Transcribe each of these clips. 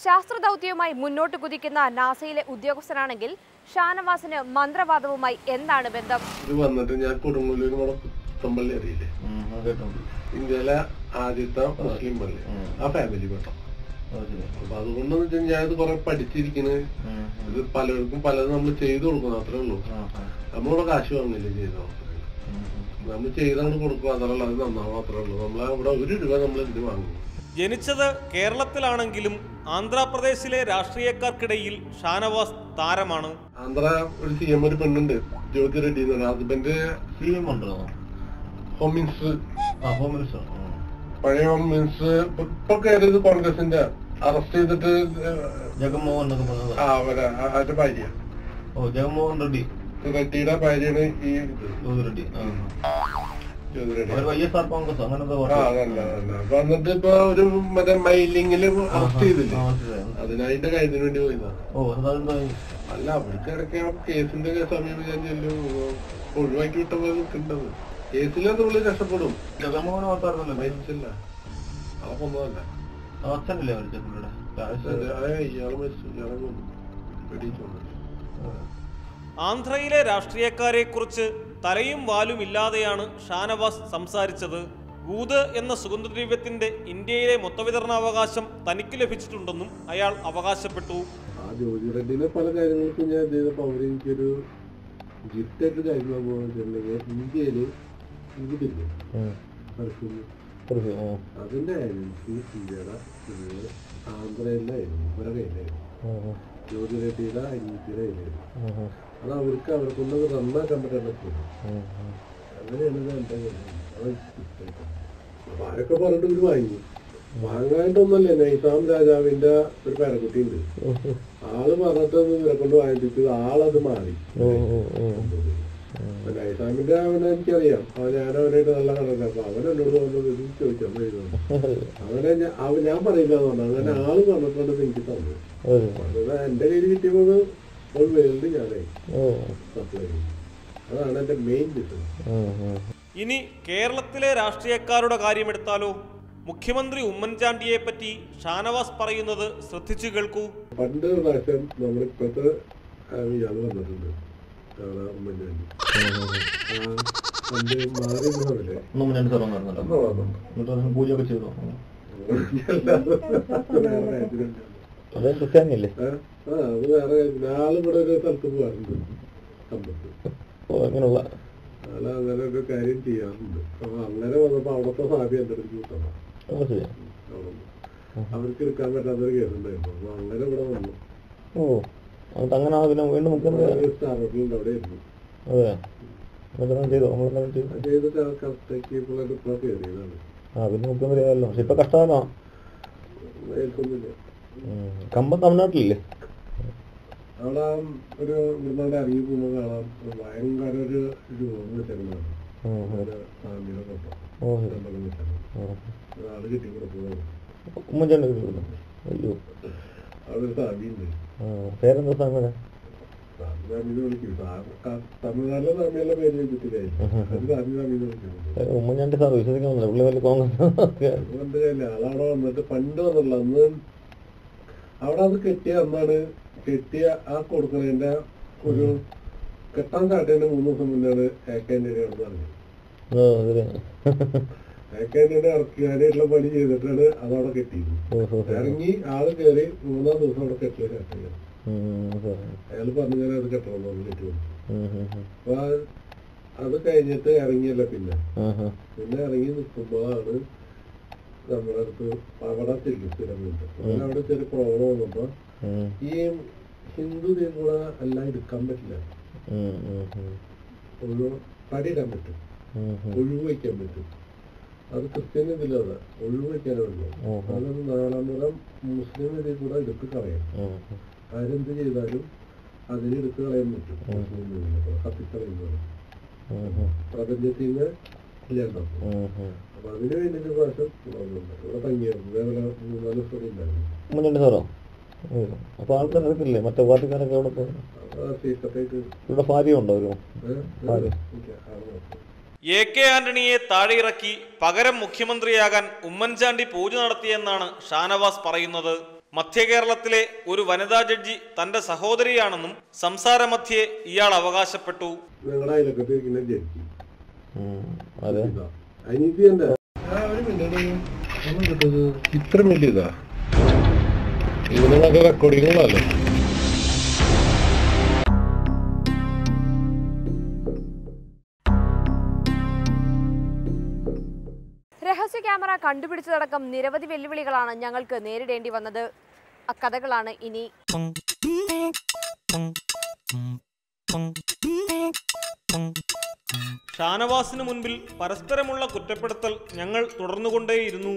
ശാസ്ത്രദൗത്യവുമായി മുന്നോട്ട് കുതിക്കുന്ന നാസയിലെ ഉദ്യോഗസ്ഥനാണെങ്കിൽ ഷാനവാസിന് മന്ത്രവാദവുമായി എന്താണ് ബന്ധം? ഇത് വന്നിട്ട് ഞാൻ കൊടുങ്ങല്ലൂർ പുത്തമ്പള്ളി അറിയില്ലേ, ഇന്ത്യയിലെ ആദ്യത്തെ മുസ്ലിം പള്ളി, ആ ഫാമിലി പെട്ടോ. അപ്പൊ അതുകൊണ്ടെന്ന് വെച്ചാൽ ഞാൻ ഇത് കുറെ പഠിച്ചിരിക്കുന്നത്. ഇത് പലർക്കും പലതും നമ്മൾ ചെയ്തു കൊടുക്കണം, അത്രേ ഉള്ളൂ. നമ്മളിവിടെ കാശ് വാങ്ങില്ലേ ചെയ്തോ, നമ്മൾ ചെയ്താണ് കൊടുക്കുക, അത്രേ അത് നന്നാവും, അത്രേ ഉള്ളൂ. നമ്മളവിടെ 1 രൂപ നമ്മൾ ഇതിന് വാങ്ങും. ജനിച്ചത് കേരളത്തിലാണെങ്കിലും ആന്ധ്രാപ്രദേശിലെ രാഷ്ട്രീയക്കാർക്കിടയിൽ ഷാനവാസ് താരമാണ്. ആന്ധ്ര ഒരു CM ഒരു പെണ്ണുണ്ട്, ജ്യോതി റെഡ്ഡി എന്ന് പറഞ്ഞ. ഹസ്ബൻഡ് CM ഉണ്ടോ? Home minister. ഹോം മിനിസ്റ്റർ, പഴയ ഹോം മിനിസ്റ്റർ. ഇപ്പൊ കയറിയത് കോൺഗ്രസിന്റെ. അറസ്റ്റ് ചെയ്തിട്ട് ജഗൻമോഹൻ അവരുടെ ഭാര്യ. ജഗൻമോഹൻ റെഡ്ഡി റെഡ്ഡിയുടെ ഭാര്യയാണ് ഈ ജ്യോതി റെഡ്ഡി. വന്നിട്ട് ഇപ്പൊ ഒരു മറ്റേ മൈലിങ്ങില് അറസ്റ്റ് ചെയ്തില്ലേ, അതിനായിട്ട് കഴിഞ്ഞതിന് വേണ്ടി പോയതാ. അല്ല, അവർക്ക് ഇടയ്ക്ക് കേസിന്റെ സമയം ഞാൻ ചെല്ലും, ഒഴിവാക്കി വിട്ടപ്പോ കിട്ടത് കേസിലത് പുള്ളി രക്ഷപ്പെടും. ജഗൻമോഹൻ ഓർത്തായിരുന്നല്ലോ, മരിച്ചില്ല, അതൊന്നല്ല. അച്ഛനല്ലേ ഇയാളെ മരിച്ചു, ഇയാളെ വെടിച്ചു. ആന്ധ്രയിലെ രാഷ്ട്രീയക്കാരെ കുറിച്ച് തലയും വാലും ഇല്ലാതെയാണ് ഷാനവാസ് സംസാരിച്ചത്. ഊത് എന്ന സുഗന്ധദ്രവ്യത്തിന്റെ ഇന്ത്യയിലെ മൊത്തവിതരണാവകാശം തനിക്ക് ലഭിച്ചിട്ടുണ്ടെന്നും അയാൾ അവകാശപ്പെട്ടു. ആ ജ്യോതി റെഡ്ഡിനെ പല കാര്യങ്ങൾക്കും ഞാൻ ചെയ്തപ്പോ അവരെനിക്കൊരു ഗിഫ്റ്റായിട്ട് കാര്യങ്ങൾ പോയിട്ടുണ്ടെങ്കിൽ ഇന്ത്യയില് ഇതില്ലേ അതിന്റെ ഏജൻസി ഇന്ത്യയുടെ ആന്ധ്രയിലായിരുന്നു, ഇവരുടെ കയ്യിലായിരുന്നു. ജ്യോതി റെഡ്ഡിയുടെ അനിയത്തിയുടെ കയ്യിലായിരുന്നു. അത് അവർക്കൊന്നത് നന്നാക്കാൻ പറ്റാൻ പറ്റും. അങ്ങനെയാണ് എന്റെ അപ്പൊ ആരൊക്കെ പറഞ്ഞിട്ട് ഇവര് വാങ്ങി. വാങ്ങാനായിട്ടൊന്നല്ലേ, നൈസാം രാജാവിന്റെ ഒരു പേരക്കുട്ടി ഉണ്ട്, ആള് പറഞ്ഞിട്ട് ഇവരെ കൊണ്ട് വാങ്ങിപ്പിച്ചത്. ആളത് മാറി. നൈസാമിന്റെ അവനെ എനിക്കറിയാം, ഞാനവനായിട്ട് നല്ല കണക്കാ. അപ്പൊ അവൻ എന്നോട് തോന്നുന്നത് ചോദിച്ചാൽ അവനെ ഞാൻ പറയില്ല എന്ന് പറഞ്ഞു. അങ്ങനെ ആള് പറഞ്ഞിട്ടുണ്ട് എനിക്ക് തന്നു. എന്റെ കയ്യിൽ കിട്ടിയപ്പോ വേൾഡ് ഞാനേ സപ്ലൈ ചെയ്യും. അതാണ് എന്റെ മെയിൻ ബിസിനസ്. ഇനി കേരളത്തിലെ രാഷ്ട്രീയക്കാരുടെ കാര്യമെടുത്താലോ? മുഖ്യമന്ത്രി ഉമ്മൻചാണ്ടിയെ പറ്റി ഷാനവാസ് പറയുന്നത് ശ്രദ്ധിച്ചു കേൾക്കൂ. പണ്ട് പ്രാവശ്യം നമ്മളിപ്പോഴത്തെ ഇയാള് വന്നിട്ടുണ്ട്, ഉമ്മൻചാണ്ടി. പൂജയൊക്കെ ചെയ്തോ? അത് വേറെ ആളിവിടെ ഒരു സ്ഥലത്ത് പോകാറുണ്ട്, അങ്ങനെയുള്ള അങ്ങനെ ഒരു കാര്യം ചെയ്യാറുണ്ട്. അപ്പൊ അങ്ങനെ വന്നപ്പോ അവിടത്തെ സാധി എന്റെ അടുത്ത് കൂട്ടണം. അവർക്ക് എടുക്കാൻ പറ്റാത്തൊരു കേസുണ്ടായിരുന്നു. അപ്പൊ അങ്ങനെ ഇവിടെ വന്നു. സ്റ്റാർ ഹോട്ടലുണ്ട്, അവിടെ ആയിരുന്നു. ചെയ്തിട്ട് കറക്റ്റാക്കി ഇപ്പൊ കയറിയതാണ്. ഇപ്പൊ കഷ്ടകാലോ. ഏൽക്കൊന്നുമില്ല. കമ്പം തമിഴ്നാട്ടിലില്ലേ? അവിടെ ഒരു ഇവിടുന്നാണ്ട് ഇറങ്ങി പോകുമ്പോ കാണാം ഭയങ്കര ഒരു രൂപം വെച്ചാണ് ഫാമിലിയുടെ ഫോട്ടോ ആള് കിട്ടി കൊടുക്കുന്നത്. അയ്യോ, അവിടെ ഒരു സാമിയുണ്ട്. പേരെന്താ സാമിയുടെ? സാമിന്ന് വിളിക്കും. തമിഴ്നാട്ടിലെ സാമിയുള്ള പേര് വെച്ചിട്ടില്ലായിരുന്നു, അത് സാമിന്ന് വിളിക്കുന്നത്. ഉമ്മൻചാണ്ടി സാർ വിശ്വസിക്കുന്നില്ല, പുള്ളി വലിയ കോൺഗ്രസ്. ആളവിടെ വന്നിട്ട് പണ്ട് വന്നിട്ടുള്ള അന്ന് അവിടെ അത് കെട്ടിയ അന്നാണ് കെട്ടിയ ആ കൊടുക്കുന്നതിന്റെ ഒരു കെട്ടാൻ സ്റ്റാർട്ട് ചെയ്യുന്ന 3 ദിവസം മുന്നാണ് ഏക്കാൻ്റെ അവിടെ പറഞ്ഞത്. ഏക്കാൻ്റെ ഇറക്കിയാനായിട്ടുള്ള പണി ചെയ്തിട്ടാണ് അതവിടെ കെട്ടിയത്. ഇറങ്ങി ആള് കയറി 3-ാം ദിവസം അവിടെ കെട്ടിയ സ്റ്റാർട്ട് ചെയ്യാം. അയാള് പറഞ്ഞു ഞാൻ അത് കെട്ടണം പറഞ്ഞു കെട്ടി. അപ്പൊ അത് കഴിഞ്ഞിട്ട് ഇറങ്ങിയല്ല പിന്നെ ഇറങ്ങി നിൽക്കുമ്പോഴാണ് നമ്മുടെ അടുത്ത് അവിടെ ചികിത്സയുണ്ട്. അവിടെ ചെറിയ പ്രോബ്ലം വന്നപ്പോ ഈ ഹിന്ദു കൂടെ എല്ലാം എടുക്കാൻ പറ്റില്ല. ഒരു പടിയിടാൻ പറ്റും, ഒഴിവ് വയ്ക്കാൻ പറ്റും. അത് ക്രിസ്ത്യൻ ഇതിലത് ഒഴിവ് വയ്ക്കാനേ ഉള്ളൂ. അതൊരു 4-ാം തരം മുസ്ലിം ഇതിൽ കൂടെ എടുത്ത് കളയാം. ആരെന്ത് ചെയ്താലും അതിന് എടുത്ത് കളയാൻ പറ്റും. മുസ്ലിം കത്തിക്കളയുന്നത് പ്രപഞ്ചത്തിൽ നിന്ന് ഇല്ലാണ്ടാക്കും. അപ്പൊ അതിന് വേണ്ടിട്ട് പ്രാവശ്യം ഇവിടെ തങ്ങിയായിരുന്നു. അതേപോലെ 3-4 സ്ഥലം ഉണ്ടായിരുന്നു. സാറോ? അപ്പൊ ആൾക്കാർ എടുക്കില്ലേ? മറ്റേ പാർട്ടിക്കാരൊക്കെ ഇവിടെ ഭാര്യ ഉണ്ടോ? ഒരു AK ആന്റണിയെ താഴെയിറക്കി പകരം മുഖ്യമന്ത്രിയാകാൻ ഉമ്മൻചാണ്ടി പൂജ നടത്തിയെന്നാണ് ഷാനവാസ് പറയുന്നത്. മധ്യ കേരളത്തിലെ ഒരു വനിതാ ജഡ്ജി തന്റെ സഹോദരിയാണെന്നും സംസാരമധ്യേ ഇയാൾ അവകാശപ്പെട്ടു. ഞങ്ങളുടെ അയലക്കത്തിരിക്കുന്ന ജഡ്ജി അതെ അനീതിന്റെ ഇത്ര വലിയതാ ഇതിനൊക്കെ റെക്കോർഡിങ്ങുകളല്ലോ. രഹസ്യ ക്യാമറ കണ്ടുപിടിച്ചതടക്കം നിരവധി വെല്ലുവിളികളാണ് ഞങ്ങൾക്ക് നേരിടേണ്ടി വന്നത്. അക്കഥകളാണ് ഇനി. ഷാനവാസിന് മുൻപിൽ പരസ്പരമുള്ള കുറ്റപ്പെടുത്തൽ ഞങ്ങൾ തുടർന്നുകൊണ്ടേയിരുന്നു.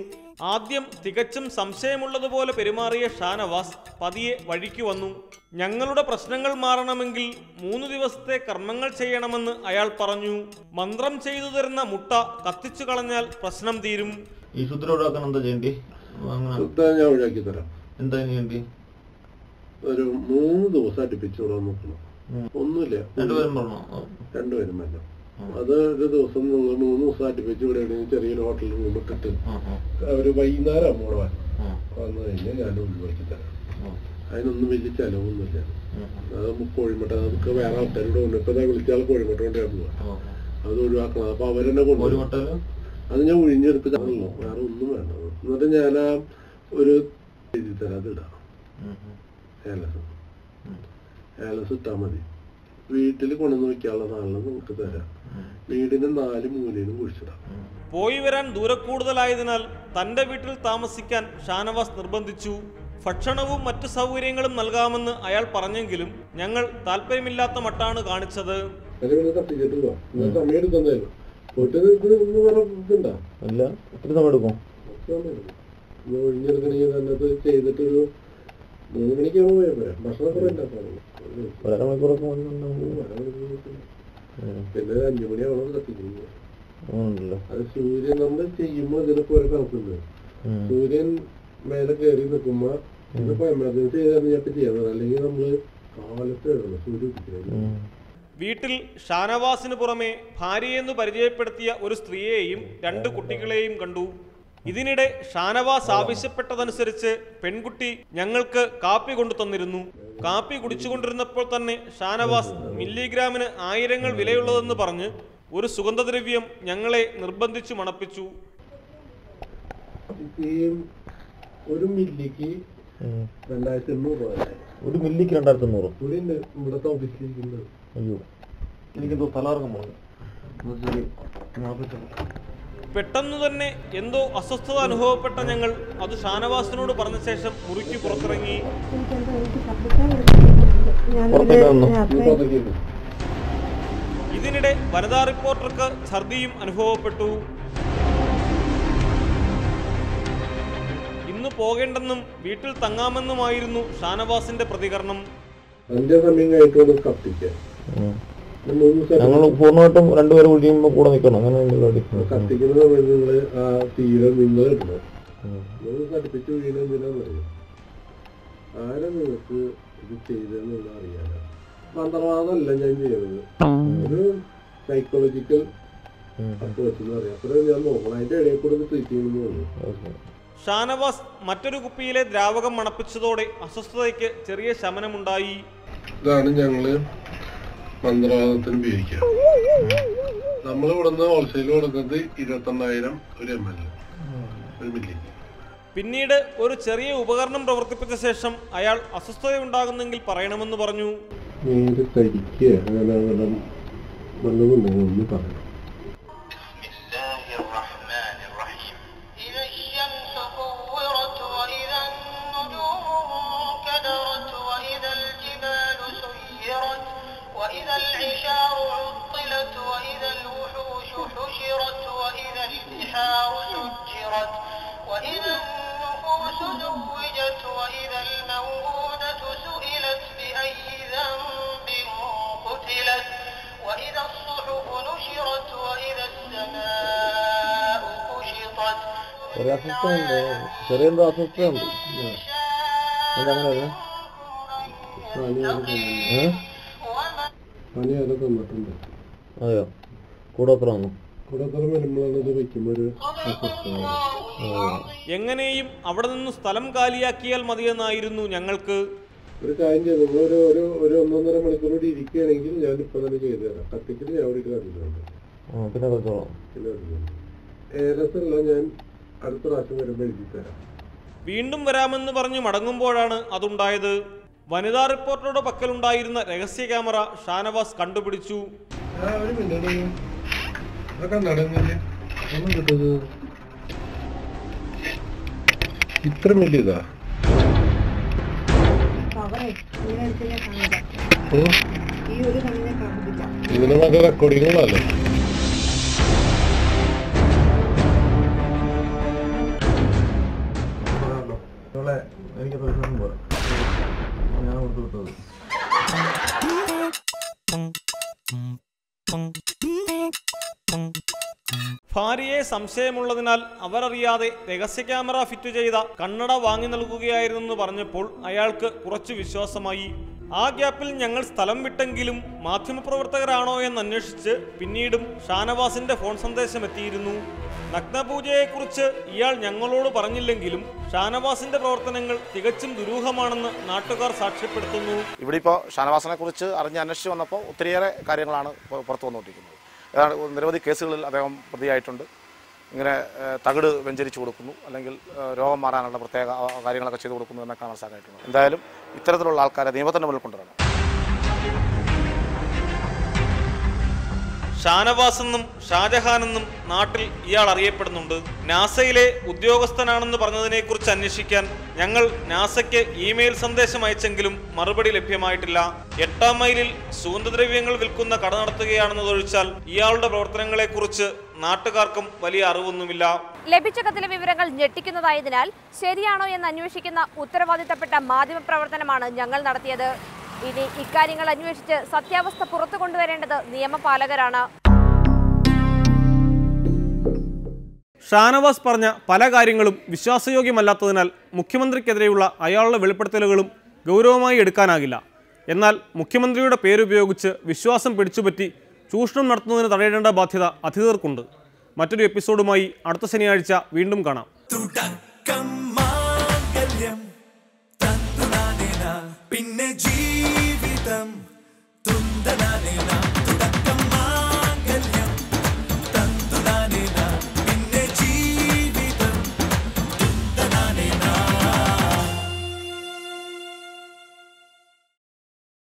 ആദ്യം തികച്ചും സംശയമുള്ളതുപോലെ പെരുമാറിയ ഷാനവാസ് പതിയെ വഴിക്ക് വന്നു. ഞങ്ങളുടെ പ്രശ്നങ്ങൾ മാറണമെങ്കിൽ 3 ദിവസത്തെ കർമ്മങ്ങൾ ചെയ്യണമെന്ന് അയാൾ പറഞ്ഞു. മന്ത്രം ചെയ്തു തരുന്ന മുട്ട കത്തിച്ചു കളഞ്ഞാൽ പ്രശ്നം തീരും. ഈ ശുദ്ര ഒഴിവാക്കാൻ എന്താ ചെയ്യേണ്ടി? ഞാൻ ഒഴിവാക്കി തരാം. എന്താ ചെയ്യേണ്ടി? ഒരു 3 ദിവസം അടുപ്പിച്ചോളാൻ നോക്കണം. ഒന്നുമില്ല, രണ്ടുപേരും പറഞ്ഞോ? രണ്ടുപേരും വേണ്ട. അത് ഒരു ദിവസം നിങ്ങൾ 3 ദിവസം അടുപ്പിച്ച് ഇവിടെ ചെറിയൊരു ഹോട്ടലിൽ കൊണ്ടിട്ടിട്ട് ഒരു വൈകുന്നേരം മോടെ വന്നു കഴിഞ്ഞാൽ ഞാൻ ഒഴിവാക്കി തരാം. അതിനൊന്നും വലിയ ചെലവൊന്നുമില്ല. അത് കോഴിമുട്ട നമുക്ക് വേറെ ആൾക്കാരോട് കൊണ്ട് ഇപ്പൊ വിളിച്ചാൽ കോഴിമുട്ട കൊണ്ടായിരുന്നു അത് ഒഴിവാക്കണം. അപ്പൊ അവരെന്നെ കൊണ്ടുപോയി അത് ഞാൻ ഒഴിഞ്ഞെടുപ്പിച്ചാണല്ലോ, വേറെ ഒന്നും വേണ്ട. എന്നിട്ട് ഞാൻ ആ ഒരു എഴുതി തരാം, അത് ഇടാം. ഏലസ് ഇട്ടാ മതി. വീട്ടിൽ കൊണ്ടുവന്ന് വെക്കാനുള്ള സാധനം നമുക്ക് തരാം. വീടിന് 4 മൂലയിലും കുഴിച്ചിടാം. പോയി വരാൻ ദൂരക്കൂടുതലായതിനാൽ തന്റെ വീട്ടിൽ താമസിക്കാൻ ഷാനവാസ് നിർബന്ധിച്ചു. ഭക്ഷണവും മറ്റു സൗകര്യങ്ങളും നൽകാമെന്ന് അയാൾ പറഞ്ഞെങ്കിലും ഞങ്ങൾ താല്പര്യമില്ലാത്ത മട്ടാണ് കാണിച്ചത്. ഒഴിഞ്ഞെടുക്കണെങ്കിൽ തന്നെ ചെയ്തിട്ടൊരു 3 മണിക്കാണ് പോയാൽ പോരാ. ഭക്ഷണമൊക്കെ ഉണ്ടാക്കാം. പിന്നെ 5 മണിയാവണം കത്തിക്കുന്നത്. അത് സൂര്യൻ നമ്മൾ ചെയ്യുമ്പോ ഇതിനൊക്കെ ഒരു കണക്കുണ്ട്. സൂര്യൻ മേലെ കയറി നിൽക്കുമ്പോ ഇതിപ്പോ എമർജൻസി ചെയ്താണ് ഞാൻ ചെയ്യുന്നത്. അല്ലെങ്കിൽ നമ്മള് കാലത്ത് ഇടണം സൂര്യ ഉദിക്കുന്നത്. വീട്ടിൽ ഷാനവാസിന് പുറമെ ഭാര്യയെന്ന് പരിചയപ്പെടുത്തിയ ഒരു സ്ത്രീയെയും 2 കുട്ടികളെയും കണ്ടു. ഇതിനിടെ ഷാനവാസ് ആവശ്യപ്പെട്ടതനുസരിച്ച് പെൺകുട്ടി ഞങ്ങൾക്ക് കാപ്പി കൊണ്ടു തന്നിരുന്നു. കാപ്പി കുടിച്ചുകൊണ്ടിരുന്നപ്പോൾ തന്നെ ഷാനവാസ് മില്ലിഗ്രാമിന് 1000 വിലയുള്ളതെന്ന് പറഞ്ഞ് ഒരു സുഗന്ധദ്രവ്യം ഞങ്ങളെ നിർബന്ധിച്ചു മണപ്പിച്ചു. ഒരു മില്ലിക്ക് 2800 രൂപ. ഒരു മില്ലിക്ക് 2800? ഇവിടുത്തെ ഓഫീസിലിരിക്കുന്നത്. അയ്യോ, എനിക്കെന്തോ തലകറക്കം പോകുന്നു. പെട്ടെന്നു തന്നെ എന്തോ അസ്വസ്ഥത അനുഭവപ്പെട്ട ഞങ്ങൾ അത് ഷാനവാസിനോട് പറഞ്ഞ ശേഷം മുറിക്ക് പുറത്തിറങ്ങി. ഇതിനിടെ വനിതാ റിപ്പോർട്ടർക്ക് ഛർദിയും അനുഭവപ്പെട്ടു. ഇന്ന് പോകേണ്ടെന്നും വീട്ടിൽ തങ്ങാമെന്നുമായിരുന്നു ഷാനവാസിന്റെ പ്രതികരണം. ഞങ്ങൾ പൂർണ്ണമായിട്ടും 2 പേര് ഒഴിയുമ്പോ കൂടെ നിൽക്കണം. അങ്ങനെ കത്തിക്കുന്ന സമയത്ത് നിങ്ങള് ആ തീരെ നിങ്ങൾ ഇടണം. നിങ്ങൾ കടുപ്പിച്ച് വീഴുന്ന എന്തിനാന്നറിയാം? ആരെ നിങ്ങൾക്ക് ഇത് ചെയ്തെന്നുള്ള അറിയാനാ. മന്ത്രവാദമല്ല ഞാൻ ചെയ്യുന്നത്, ഒരു സൈക്കോളജിക്കൽ അപ്രോച്ച് എന്ന് പറയാം. അപ്പോഴും ഞാൻ നോക്കണം അതിന്റെ ഇടയിൽ കൂടെ ട്രീറ്റ് ചെയ്യുന്നു. ഷാനവാസ് മറ്റൊരു കുപ്പിയിലെ ദ്രാവകം മണപ്പിച്ചതോടെ അസ്വസ്ഥതയ്ക്ക് ചെറിയ ശമനമുണ്ടായി. ഇതാണ് ഞങ്ങള് മന്ത്രവാദത്തിന് ഉപയോഗിക്കുക. നമ്മൾ ഇവിടുന്ന് ഹോൾസെയിൽ കൊടുക്കുന്നത് 21,000 ഒരു ml, 1 മില്ലി. പിന്നീട് ഒരു ചെറിയ ഉപകരണം പ്രവർത്തിപ്പിച്ച ശേഷം അയാൾ അസ്വസ്ഥതയുണ്ടാകുന്നെങ്കിൽ പറയണമെന്ന് പറഞ്ഞു. നേരെ തരിക്കുക, അങ്ങനെ നല്ലതുണ്ടെങ്കിൽ ഒന്ന് പറയാം. وإذا العشار عطلت وإذا الوحوش حشرت وإذا البحار سجرت وإذا النفوس زوجت وإذا الموءودة سئلت بأي ذنب قتلت وإذا الصحف نشرت وإذا السماء كشطت. പണി അത് തന്നിട്ടുണ്ട്. അതെയോ? കൂടെ എത്ര വന്നു? ഇവിടെ അത്ര വരുമ്പോഴാണ് ഇത് വെക്കുമ്പോൾ ഒരു എങ്ങനെയും അവിടെ നിന്ന് സ്ഥലം കാലിയാക്കിയാൽ മതിയെന്നായിരുന്നു ഞങ്ങൾക്ക്. ഒരു കാര്യം ചെയ്തു, നിങ്ങൾ ഒരു 1.5 മണിക്കൂർ കൂടി ഇരിക്കുകയാണെങ്കിൽ ഞാൻ ഇപ്പൊ തന്നെ ചെയ്തു തരാം. കത്തിക്കല് ഞാൻ ഇവിടെ കണ്ടിട്ടുണ്ട്. ഏകദേശമല്ല, ഞാൻ അടുത്ത പ്രാവശ്യം വരുമ്പോൾ എഴുതി തരാം. വീണ്ടും വരാമെന്ന് പറഞ്ഞു മടങ്ങുമ്പോഴാണ് അതുണ്ടായത്. വനിതാ റിപ്പോർട്ടറുടെ പക്കലുണ്ടായിരുന്ന രഹസ്യ ക്യാമറ ഷാനവാസ് കണ്ടുപിടിച്ചു. ഇത്ര വലിയതാ? ഇതിന് നല്ല റെക്കോർഡിങ്ങുകളല്ലേ? എനിക്ക് പോലെ ഞാൻ കൊടുത്തു വിട്ടത്. ഭാര്യയെ സംശയമുള്ളതിനാൽ അവരറിയാതെ രഹസ്യ ക്യാമറ ഫിറ്റ് ചെയ്ത കണ്ണട വാങ്ങി നൽകുകയായിരുന്നെന്ന് പറഞ്ഞപ്പോൾ അയാൾക്ക് കുറച്ചു വിശ്വാസമായി. ആ ഗ്യാപ്പിൽ ഞങ്ങൾ സ്ഥലം വിട്ടെങ്കിലും മാധ്യമപ്രവർത്തകരാണോ എന്ന് അന്വേഷിച്ച് പിന്നീടും ഷാനവാസിന്റെ ഫോൺ സന്ദേശം എത്തിയിരുന്നു. നഗ്നപൂജയെക്കുറിച്ച് ഇയാൾ ഞങ്ങളോട് പറഞ്ഞില്ലെങ്കിലും ഷാനവാസിന്റെ പ്രവർത്തനങ്ങൾ തികച്ചും ദുരൂഹമാണെന്ന് നാട്ടുകാർ സാക്ഷ്യപ്പെടുത്തുന്നു. ഇവിടെ ഇപ്പോൾ ഷാനവാസിനെ കുറിച്ച് അന്വേഷിച്ച് വന്നപ്പോൾ ഒത്തിരിയേറെ കാര്യങ്ങളാണ് പുറത്തു വന്നുകൊണ്ടിരിക്കുന്നത്. ഏതാണ് നിരവധി കേസുകളിൽ അദ്ദേഹം പ്രതിയായിട്ടുണ്ട്. ഇങ്ങനെ തകിട് വെഞ്ചരിച്ചു കൊടുക്കുന്നു, അല്ലെങ്കിൽ രോഗം മാറാനുള്ള പ്രത്യേക കാര്യങ്ങളൊക്കെ ചെയ്തു കൊടുക്കുന്നു എന്നൊക്കെ മനസ്സിലാക്കിയിട്ടുണ്ട്. എന്തായാലും ഇത്തരത്തിലുള്ള ആൾക്കാരെ നിയമത്തിന്റെ മുന്നിൽ കൊണ്ടുവരണം. ഷാനവാസ് എന്നും ഷാജഹാനെന്നും നാട്ടിൽ ഇയാൾ അറിയപ്പെടുന്നുണ്ട്. നാസയിലെ ഉദ്യോഗസ്ഥനാണെന്ന് പറഞ്ഞതിനെക്കുറിച്ച് അന്വേഷിക്കാൻ ഞങ്ങൾ നാസയ്ക്ക് ഇമെയിൽ സന്ദേശം അയച്ചെങ്കിലും മറുപടി ലഭ്യമായിട്ടില്ല. 8-ാം മൈലിൽ സുഗന്ധദ്രവ്യങ്ങൾ വിൽക്കുന്ന കട നടത്തുകയാണെന്നതൊഴിച്ചാൽ ഇയാളുടെ പ്രവർത്തനങ്ങളെക്കുറിച്ച് നാട്ടുകാർക്കും വലിയ അറിവൊന്നുമില്ല. ലഭിച്ച കത്തിലെ വിവരങ്ങൾ ഞെട്ടിക്കുന്നതായതിനാൽ ശരിയാണോ എന്ന് അന്വേഷിക്കുന്ന ഉത്തരവാദിത്തപ്പെട്ട മാധ്യമപ്രവർത്തനമാണ് ഞങ്ങൾ നടത്തിയത്. ഇനി ഇക്കാര്യങ്ങൾ അന്വേഷിച്ച് സത്യാവസ്ഥ പുറത്തു കൊണ്ടുവരേണ്ടത് നിയമപാലകരാണ്. ഷാനവാസ് പറഞ്ഞ പല കാര്യങ്ങളും വിശ്വാസയോഗ്യമല്ലാത്തതിനാൽ മുഖ്യമന്ത്രിക്കെതിരെയുള്ള അയാളുടെ വെളിപ്പെടുത്തലുകളും ഗൗരവമായി എടുക്കാനാകില്ല. എന്നാൽ മുഖ്യമന്ത്രിയുടെ പേരുപയോഗിച്ച് വിശ്വാസം പിടിച്ചുപറ്റി ചൂഷണം നടത്തുന്നതിന് തടയേണ്ട ബാധ്യത അധികൃതർക്കുണ്ട്. മറ്റൊരു എപ്പിസോഡുമായി അടുത്ത ശനിയാഴ്ച വീണ്ടും കാണാം. പിന്നെ ജീവിതം തുന്തന